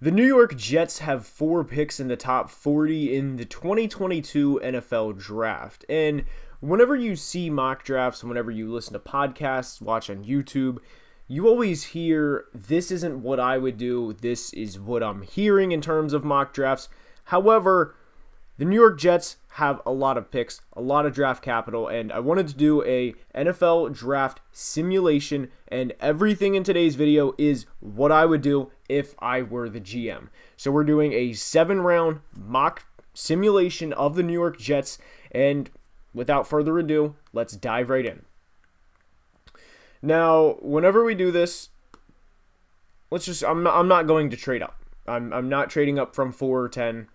The New York Jets have 4 picks in the top 40 in the 2022 NFL Draft. And whenever you see mock drafts, whenever you listen to podcasts, watch on YouTube, you always hear, this isn't what I would do, this is what I'm hearing in terms of mock drafts. However, the New York Jets have a lot of picks, a lot of draft capital, and I wanted to do a NFL draft simulation, and everything in today's video is what I would do if I were the GM. So we're doing a 7-round mock simulation of the New York Jets, and without further ado, let's dive right in. Now, whenever we do this, I'm not going to trade up. I'm not trading up from 4 or 10.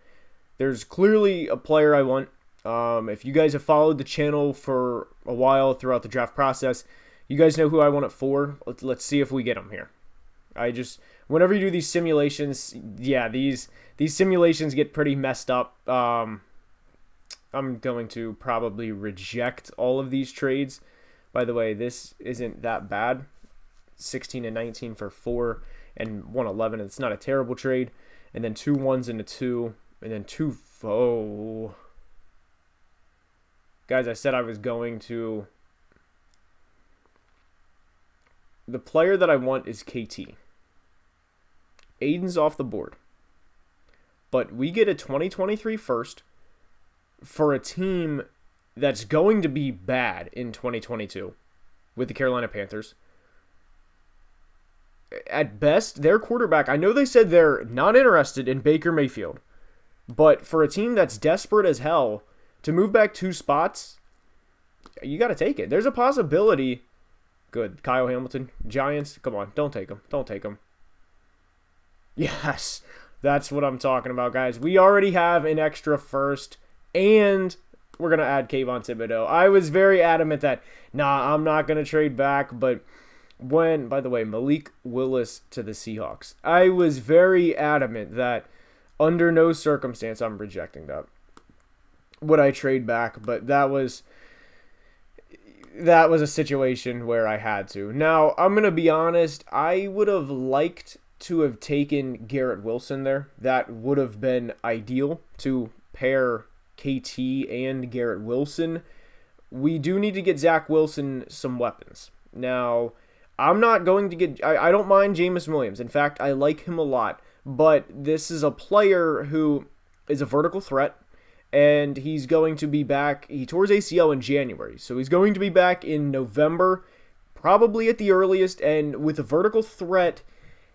There's clearly a player I want. If you guys have followed the channel for a while throughout the draft process, you guys know who I want at 4. Let's see if we get him here. Whenever you do these simulations, yeah, these simulations get pretty messed up. I'm going to probably reject all of these trades. By the way, this isn't that bad. 16 and 19 for 4 and 111. It's not a terrible trade. And then 2 1s and a 2. And then 2 foe. Guys, I said I was going to. The player that I want is KT. Aiden's off the board. But we get a 2023 first for a team that's going to be bad in 2022 with the Carolina Panthers. At best, their quarterback, I know they said they're not interested in Baker Mayfield. But for a team that's desperate as hell to move back 2 spots, you got to take it. There's a possibility. Good. Kyle Hamilton. Giants. Come on. Don't take him. Don't take him. Yes. That's what I'm talking about, guys. We already have an extra first, and we're going to add Kayvon Thibodeaux. I was very adamant that, nah, I'm not going to trade back, but by the way, Malik Willis to the Seahawks. I was very adamant that under no circumstance I'm rejecting that. Would I trade back? But that was a situation where I had to. Now, I'm going to be honest. I would have liked to have taken Garrett Wilson there. That would have been ideal to pair KT and Garrett Wilson. We do need to get Zach Wilson some weapons. Now, I'm not going to get. I don't mind Jameson Williams. In fact, I like him a lot. But this is a player who is a vertical threat, and he's going to be back. He tore his ACL in January, so he's going to be back in November, probably at the earliest. And with a vertical threat,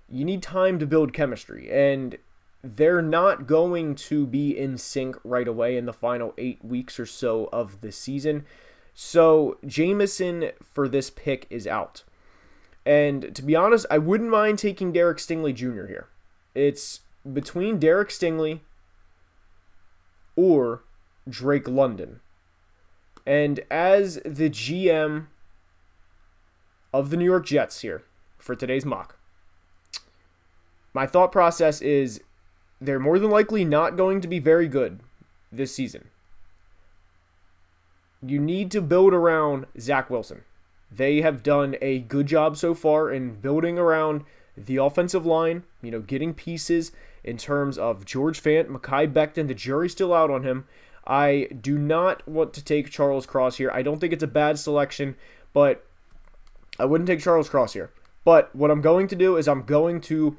you need time to build chemistry, and they're not going to be in sync right away in the final 8 weeks or so of the season. So Jameson for this pick is out. And to be honest, I wouldn't mind taking Derek Stingley Jr. here. It's between Derek Stingley or Drake London. And as the GM of the New York Jets here for today's mock, my thought process is they're more than likely not going to be very good this season. You need to build around Zach Wilson. They have done a good job so far in building around the offensive line, getting pieces in terms of George Fant, Mekhi Becton. The jury's still out on him. I do not want to take Charles Cross here. I don't think it's a bad selection, but I wouldn't take Charles Cross here. But what I'm going to do is I'm going to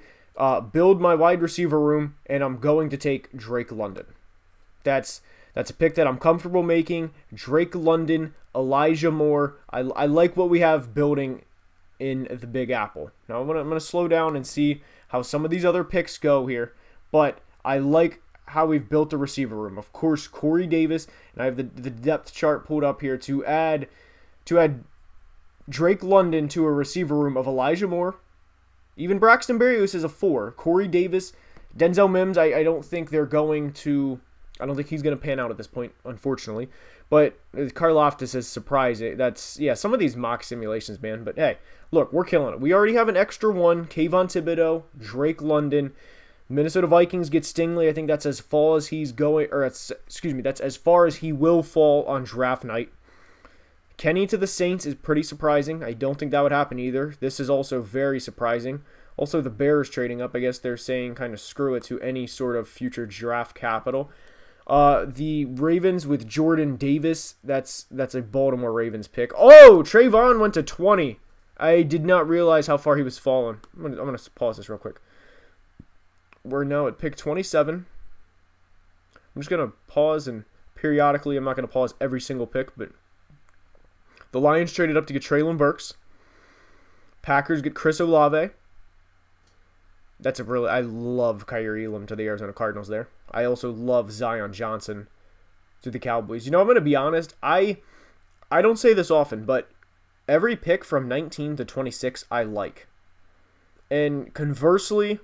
build my wide receiver room, and I'm going to take Drake London. That's a pick that I'm comfortable making. Drake London, Elijah Moore. I like what we have building in the Big Apple. Now I'm going to slow down and see how some of these other picks go here, but I like how we've built the receiver room. Of course, Corey Davis, and I have the depth chart pulled up here to add Drake London to a receiver room of Elijah Moore. Even Braxton Berrios is a 4. Corey Davis, Denzel Mims, I don't think he's going to pan out at this point, unfortunately. But Karlaftis is surprising. Some of these mock simulations, man. But hey, look, we're killing it. We already have an extra 1. Kayvon Thibodeaux, Drake London. Minnesota Vikings get Stingley. I think that's as far as he's going, that's as far as he will fall on draft night. Kenny to the Saints is pretty surprising. I don't think that would happen either. This is also very surprising. Also, the Bears trading up. I guess they're saying kind of screw it to any sort of future draft capital. The Ravens with Jordan Davis. That's a Baltimore Ravens pick. Oh, Trayvon went to 20. I did not realize how far he was falling. I'm gonna pause this real quick. We're now at pick 27. I'm just gonna pause, and periodically, I'm not gonna pause every single pick, but the Lions traded up to get Treylon Burks. Packers get Chris Olave. I love Kyrie Elam to the Arizona Cardinals there. I also love Zion Johnson to the Cowboys. I'm going to be honest. I don't say this often, but every pick from 19 to 26 I like. And conversely,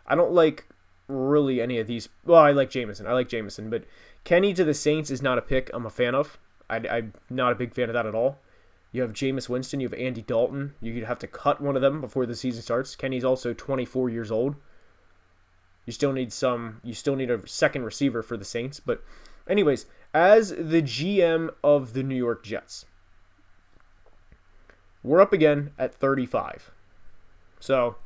I don't like really any of these. Well, I like Jameson. But Kenny to the Saints is not a pick I'm a fan of. I'm not a big fan of that at all. You have Jameis Winston. You have Andy Dalton. You'd have to cut one of them before the season starts. Kenny's also 24 years old. You still need a second receiver for the Saints. But anyways, as the GM of the New York Jets, we're up again at 35. So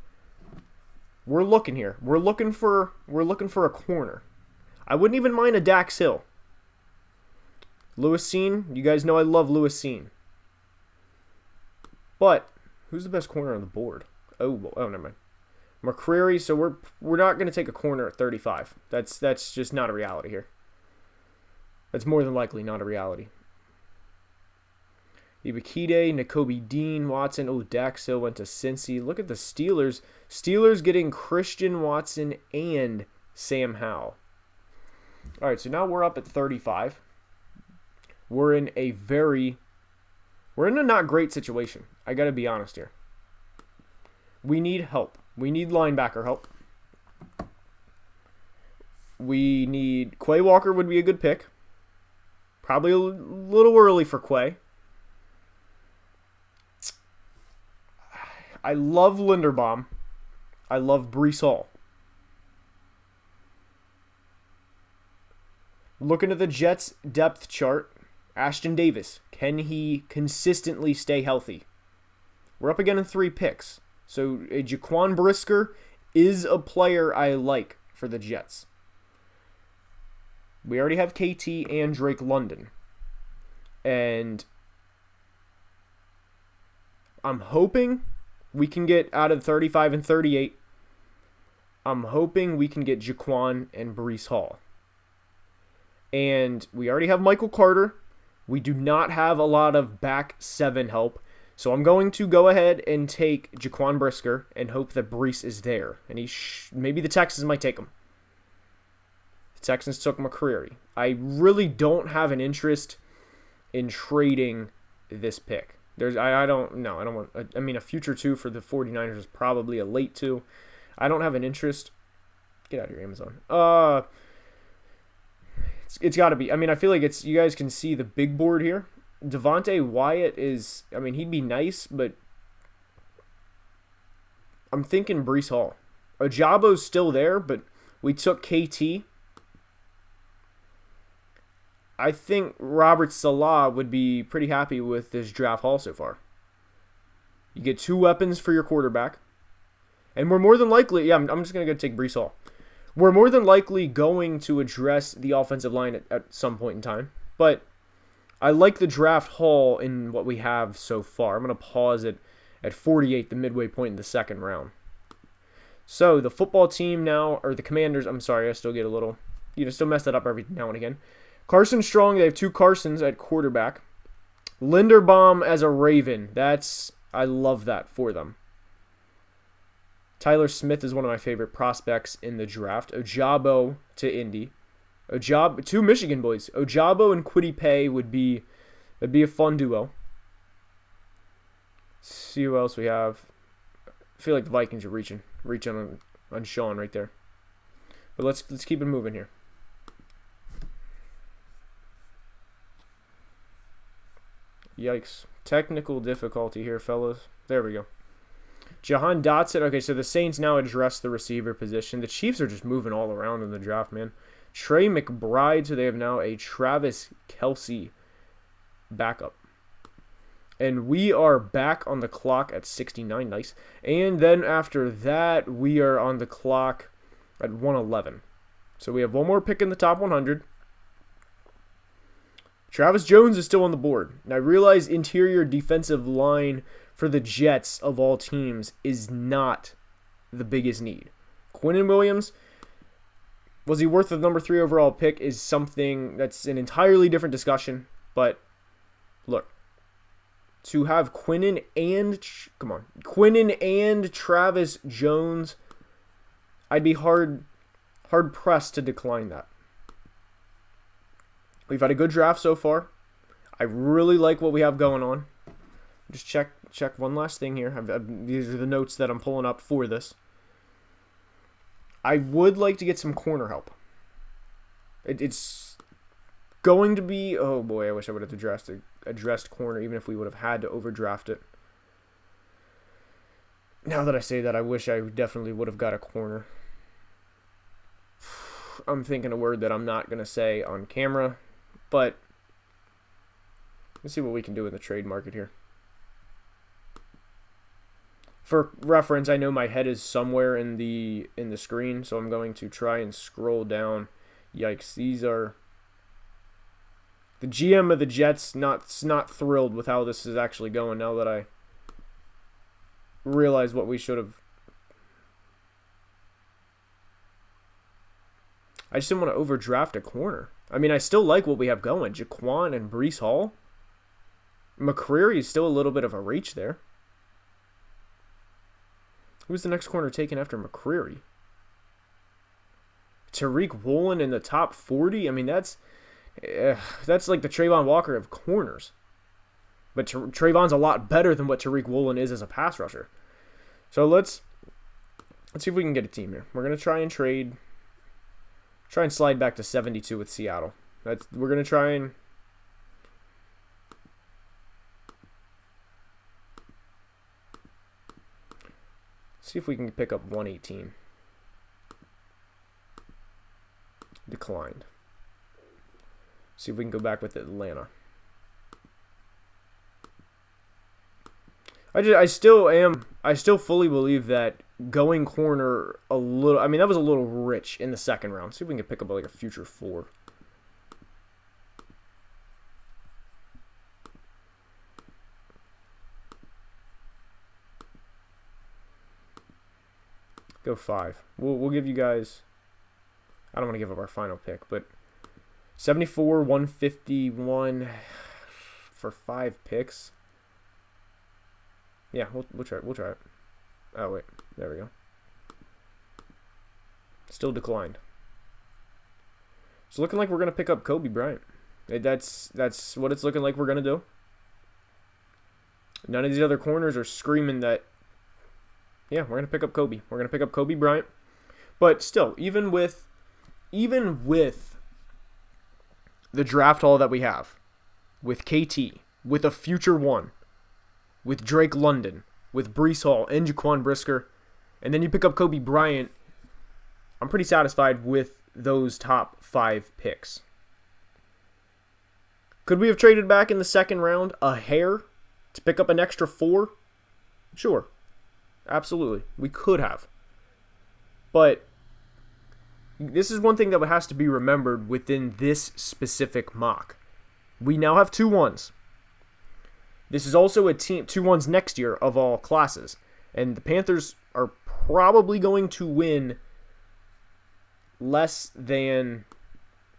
we're looking here. We're looking for a corner. I wouldn't even mind a Dax Hill. Lewis Cine, you guys know I love Lewis Cine. But who's the best corner on the board? Oh, never mind. McCreary. So we're not going to take a corner at 35. That's just not a reality here. That's more than likely not a reality. Ibakide, Nakobe Dean, Watson. Oh, Dax Hill went to Cincy. Look at the Steelers. Steelers getting Christian Watson and Sam Howell. All right, so now we're up at 35. We're in a not great situation. I got to be honest here. We need help. We need linebacker help. We need Quay Walker would be a good pick. Probably a little early for Quay. I love Linderbaum. I love Breece Hall. Looking at the Jets' depth chart, Ashton Davis. Can he consistently stay healthy? We're up again in 3 picks. So Jaquan Brisker is a player I like for the Jets. We already have KT and Drake London. And I'm hoping we can get out of 35 and 38. I'm hoping we can get Jaquan and Breece Hall. And we already have Michael Carter. We do not have a lot of back 7 help. So I'm going to go ahead and take Jaquan Brisker and hope that Breece is there. And maybe the Texans might take him. The Texans took McCreary. I really don't have an interest in trading this pick. I don't want. I mean, a future 2 for the 49ers is probably a late 2. I don't have an interest. Get out of here, Amazon. It's got to be. I mean, I feel like you guys can see the big board here. Devontae Wyatt is, I mean, he'd be nice, but I'm thinking Breece Hall. Ajabo's still there, but we took KT. I think Robert Salah would be pretty happy with this draft haul so far. You get 2 weapons for your quarterback. And we're more than likely, I'm just going to go take Breece Hall. We're more than likely going to address the offensive line at some point in time. But I like the draft haul in what we have so far. I'm going to pause it at 48, the midway point in the second round. So the football team now, or the Commanders, I'm sorry, I still get a little, still mess that up every now and again. Carson Strong, they have 2 Carsons at quarterback. Linderbaum as a Raven. I love that for them. Tyler Smith is one of my favorite prospects in the draft. Ojabo to Indy. 2 Michigan boys. Ojabo and Kwity Paye would be a fun duo. See who else we have. I feel like the Vikings are reaching on Sean right there. But let's keep it moving here. Yikes. Technical difficulty here, fellas. There we go. Jahan Dotson. Okay, so the Saints now address the receiver position. The Chiefs are just moving all around in the draft, man. Trey McBride, so they have now a Travis Kelce backup. And we are back on the clock at 69. Nice. And then after that, we are on the clock at 111. So we have one more pick in the top 100. Travis Jones is still on the board. And I realize interior defensive line for the Jets of all teams is not the biggest need. Quinnen Williams, was he worth the number 3 overall pick, is something that's an entirely different discussion. But look, to have Quinnen and Travis Jones, I'd be hard pressed to decline that. We've had a good draft so far. I really like what we have going on. Just check one last thing here. These are the notes that I'm pulling up for this. I would like to get some corner help. It's going to be... Oh boy, I wish I would have addressed corner, even if we would have had to overdraft it. Now that I say that, I wish I definitely would have got a corner. I'm thinking a word that I'm not going to say on camera, but let's see what we can do in the trade market here. For reference, I know my head is somewhere in the screen, so I'm going to try and scroll down. Yikes, these are... The GM of the Jets not thrilled with how this is actually going now that I realize what we should have. I just didn't want to overdraft a corner. I mean, I still like what we have going. Jaquan and Breece Hall. McCreary is still a little bit of a reach there. Who's the next corner taken after McCreary? Tariq Woolen in the top 40? I mean, that's like the Trayvon Walker of corners. But Trayvon's a lot better than what Tariq Woolen is as a pass rusher. So let's see if we can get a team here. We're going to try and slide back to 72 with Seattle. We're going to try and... see if we can pick up 118. Declined. See if we can go back with Atlanta. I still fully believe that going corner a little... I mean, that was a little rich in the second round. See if we can pick up like a future 4. Go 5. We'll give you guys... I don't want to give up our final pick, but 74, 151 for 5 picks. Yeah, we'll try it. We'll try it. Oh wait, there we go. Still declined. It's looking like we're gonna pick up Kobe Bryant. That's what it's looking like we're gonna do. None of these other corners are screaming that. Yeah, we're gonna pick up Kobe. We're gonna pick up Kobe Bryant. But still, even with the draft haul that we have, with KT, with a future 1, with Drake London, with Breece Hall and Jaquan Brisker, and then you pick up Kobe Bryant, I'm pretty satisfied with those top 5 picks. Could we have traded back in the second round a hair to pick up an extra 4? Sure. Absolutely. We could have. But this is one thing that has to be remembered within this specific mock. We now have 2 1s. This is also a team 2 1s next year of all classes. And the Panthers are probably going to win less than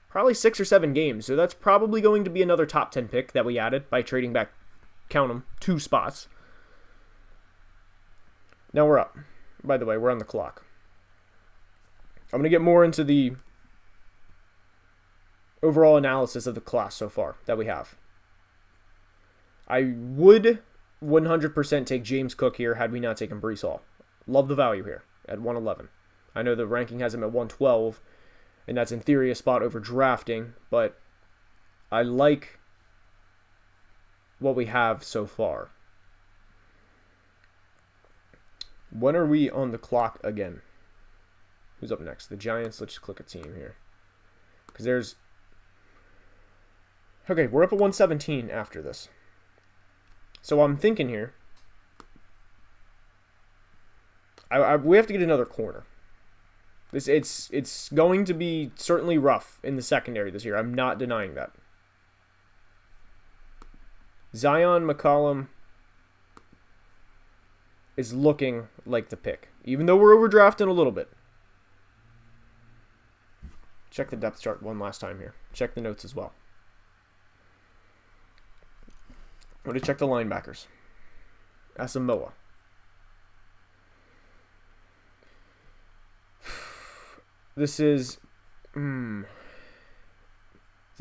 probably 6 or 7 games. So that's probably going to be another top 10 pick that we added by trading back, count them, 2 spots. Now we're up. By the way, we're on the clock. I'm going to get more into the overall analysis of the class so far that we have. I would 100% take James Cook here had we not taken Breece Hall. Love the value here at 111. I know the ranking has him at 112, and that's in theory a spot over drafting, but I like what we have so far. When are we on the clock again? Who's up next? The Giants. Let's just click a team here. Because there's... Okay, we're up at 117 after this. So I'm thinking here, we have to get another corner. It's going to be certainly rough in the secondary this year. I'm not denying that. Zion McCollum is looking like the pick, even though we're overdrafting a little bit. Check the depth chart one last time here. Check the notes as well. I'm going to check the linebackers. Asamoah. This is... The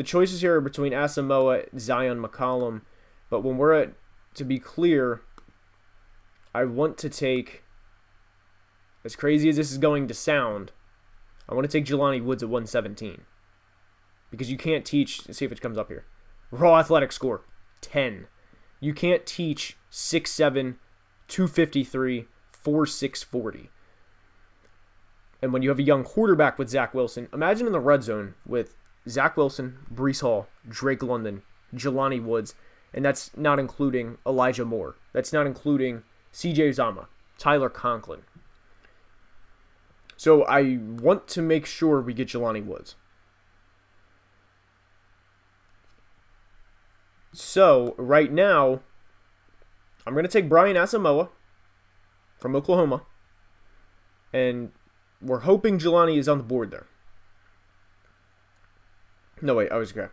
choices here are between Asamoah, Zion McCollum. But when we're at... To be clear, I want to take... As crazy as this is going to sound, I want to take Jelani Woods at 117. Because you can't teach... Let's see if it comes up here. Raw athletic score, 10. You can't teach 6'7", 253, 4'6", 40. And when you have a young quarterback with Zach Wilson, imagine in the red zone with Zach Wilson, Breece Hall, Drake London, Jelani Woods, and that's not including Elijah Moore. That's not including CJ Uzomah, Tyler Conklin. So I want to make sure we get Jelani Woods. So right now, I'm going to take Brian Asamoah from Oklahoma, and we're hoping Jelani is on the board there. No, wait, I was okay.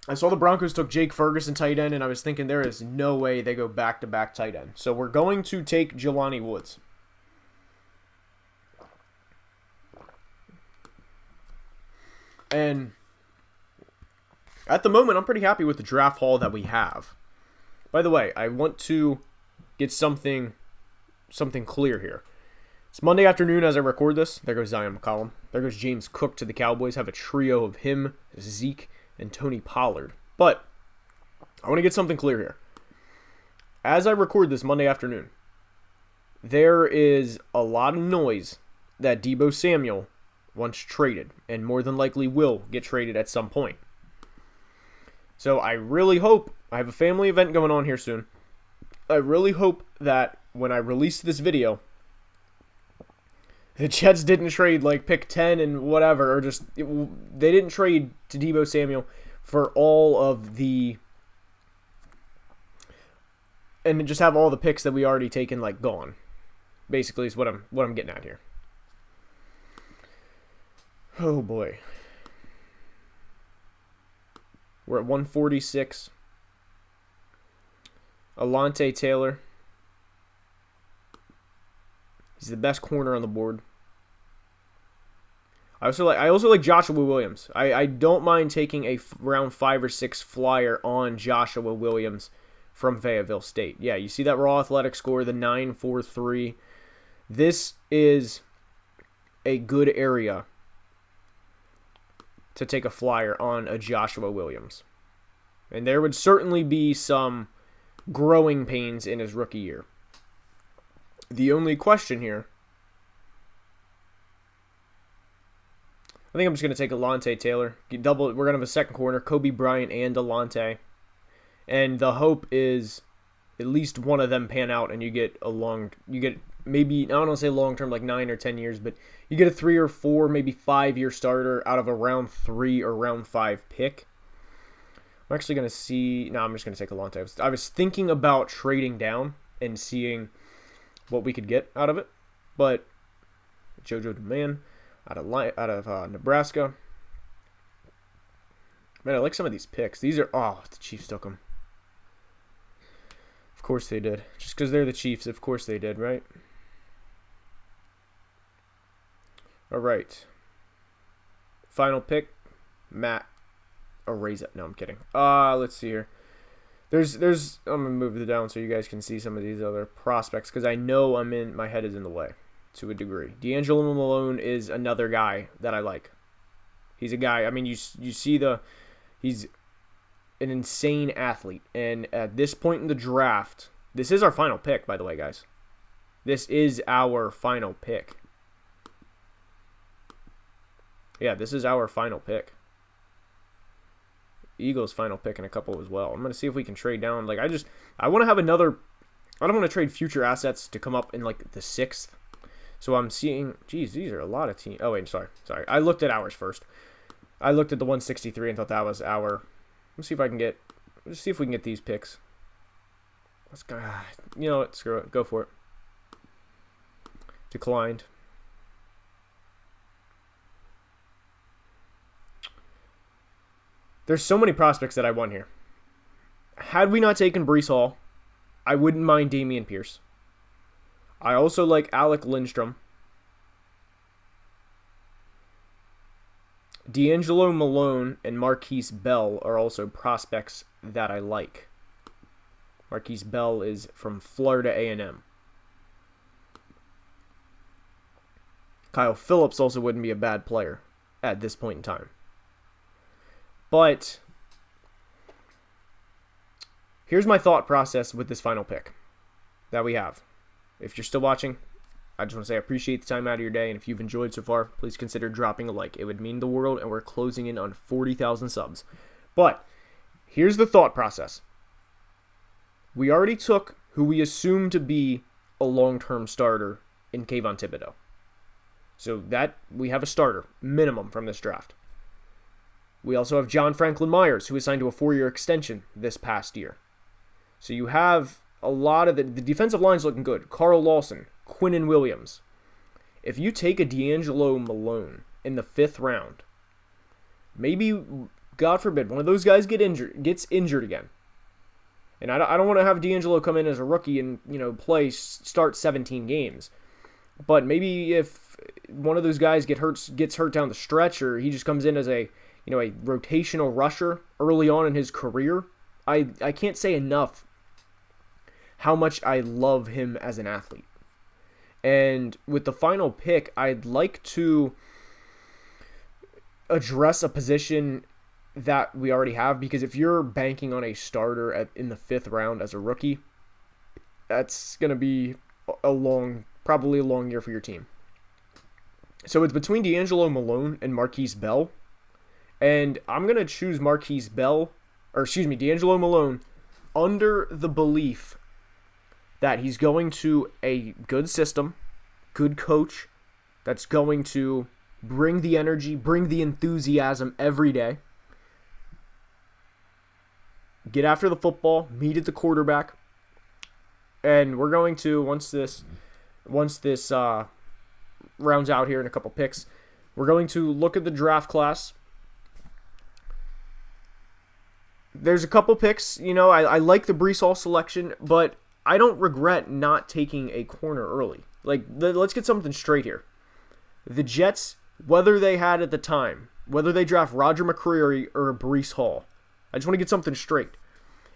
I saw the Broncos took Jake Ferguson tight end, and I was thinking there is no way they go back-to-back tight end. So we're going to take Jelani Woods. And at the moment, I'm pretty happy with the draft haul that we have. By the way, I want to get something clear here. It's Monday afternoon as I record this. There goes Zion McCollum. There goes James Cook to the Cowboys. Have a trio of him, Zeke, and Tony Pollard. But I want to get something clear here. As I record this Monday afternoon, there is a lot of noise that Deebo Samuel wants traded, and more than likely will get traded at some point. So I really hope, I have a family event going on here soon. I really hope that when I release this video, the Jets didn't trade like pick 10 and whatever, or just, they didn't trade to Deebo Samuel for all of the, and just have all the picks that we already taken like gone. Basically is what I'm getting at here. Oh boy. We're at 146. Alontae Taylor. He's the best corner on the board. I also like Joshua Williams. I don't mind taking a round 5 or 6 flyer on Joshua Williams from Fayetteville State. Yeah, you see that raw athletic score, the 9.43. This is a good area to take a flyer on a Joshua Williams. And there would certainly be some growing pains in his rookie year. The only question here, I think I'm just going to take Alontae Taylor. We're going to have a second corner, Kobe Bryant and Alontae. And the hope is at least one of them pan out and you get maybe, I don't want to say long-term, like 9 or 10 years, but you get a 3 or 4, maybe 5-year starter out of a round 3 or round 5 pick. I'm actually going to see, no, I'm just going to take Alontae. I was thinking about trading down and seeing what we could get out of it, but JoJo DeMan out of Nebraska. Man, I like some of these picks. These are, the Chiefs took them. Of course they did. Just because they're the Chiefs, of course they did, right? All right. Final pick, Matt Araiza. No, I'm kidding. Let's see here. There's. I'm gonna move it down so you guys can see some of these other prospects because I know my head is in the way to a degree. D'Angelo Malone is another guy that I like. He's a guy. I mean, you see he's an insane athlete, and at this point in the draft, this is our final pick, by the way, guys. This is our final pick. Yeah, this is our final pick. Eagles' final pick in a couple as well. I'm going to see if we can trade down. Like, I want to have another. I don't want to trade future assets to come up in like the 6th. So I'm seeing. Geez, these are a lot of teams. Oh wait, sorry. I looked at ours first. I looked at the 163 and thought that was our. Let's see if I can get. Let's see if we can get these picks. Let's go. You know what? Screw it. Go for it. Declined. There's so many prospects that I want here. Had we not taken Breece Hall, I wouldn't mind Dameon Pierce. I also like Alec Lindstrom. D'Angelo Malone and Marquise Bell are also prospects that I like. Marquise Bell is from Florida A&M. Kyle Phillips also wouldn't be a bad player at this point in time. But here's my thought process with this final pick that we have. If you're still watching, I just want to say I appreciate the time out of your day, and if you've enjoyed so far, please consider dropping a like. It would mean the world, and we're closing in on 40,000 subs. But here's the thought process. We already took who we assume to be a long-term starter in Kayvon Thibodeaux. So that we have a starter, minimum, from this draft. We also have John Franklin Myers, who was signed to a 4-year extension this past year. So you have a lot of the defensive line's looking good. Carl Lawson, Quinnen Williams. If you take a D'Angelo Malone in the 5th round, maybe, God forbid, one of those guys gets injured again. And I don't want to have D'Angelo come in as a rookie and start 17 games. But maybe if one of those guys gets hurt down the stretch, or he just comes in as a rotational rusher early on in his career, I can't say enough how much I love him as an athlete. And with the final pick, I'd like to address a position that we already have, because if you're banking on a starter in the 5th round as a rookie, that's going to be probably a long year for your team. So it's between D'Angelo Malone and Marquise Bell. And I'm going to choose D'Angelo Malone under the belief that he's going to a good system, good coach, that's going to bring the energy, bring the enthusiasm every day. Get after the football, meet at the quarterback. And we're going to, once this rounds out here in a couple picks, we're going to look at the draft class. There's a couple picks, I like the Breece Hall selection, but I don't regret not taking a corner early. Let's get something straight here. The Jets, whether they draft Roger McCreary or Breece Hall, I just want to get something straight.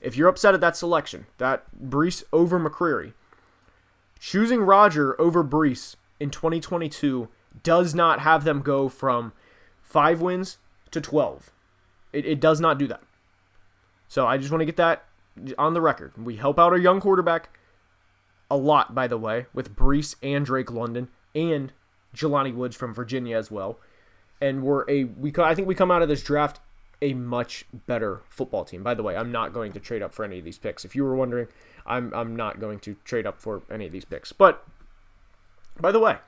If you're upset at that selection, that Breece over McCreary, choosing Roger over Breece in 2022 does not have them go from 5 wins to 12. It does not do that. So I just want to get that on the record. We help out our young quarterback a lot, by the way, with Breece and Drake London and Jelani Woods from Virginia as well. And I think we come out of this draft a much better football team. By the way, I'm not going to trade up for any of these picks. If you were wondering, I'm not going to trade up for any of these picks. But by the way,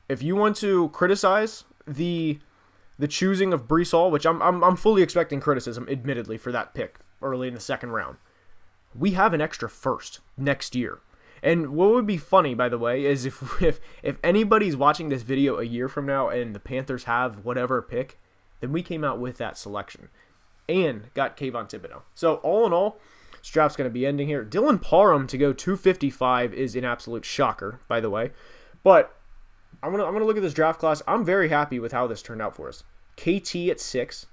if you want to criticize the choosing of Breece Hall, which I'm fully expecting criticism, admittedly, for that pick early in the 2nd round, we have an extra first next year. And what would be funny, by the way, is if anybody's watching this video a year from now and the Panthers have whatever pick, then we came out with that selection and got Kayvon Thibodeaux. So all in all, this draft's going to be ending here. Dylan Parham to go 255 is an absolute shocker, by the way. But I'm gonna look at this draft class. I'm very happy with how this turned out for us. KT at 6,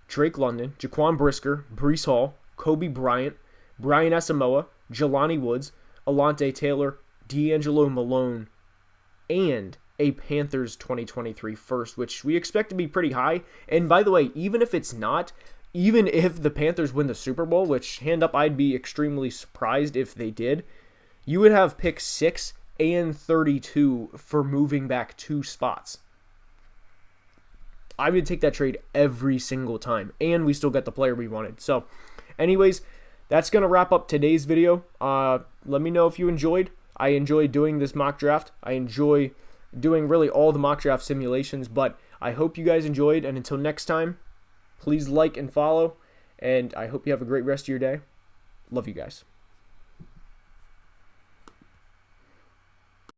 Drake London, Jaquan Brisker, Breece Hall, Kobe Bryant, Brian Asamoah, Jelani Woods, Alontae Taylor, D'Angelo Malone, and a Panthers 2023 first, which we expect to be pretty high. And by the way, even if it's not, even if the Panthers win the Super Bowl, which, hand up, I'd be extremely surprised if they did, you would have pick 6 and 32 for moving back 2 spots. I would take that trade every single time, and we still get the player we wanted. So anyways, that's going to wrap up today's video. Let me know if you enjoyed. I enjoy doing this mock draft. I enjoy doing really all the mock draft simulations, but I hope you guys enjoyed, and until next time, please like and follow, and I hope you have a great rest of your day. Love you guys.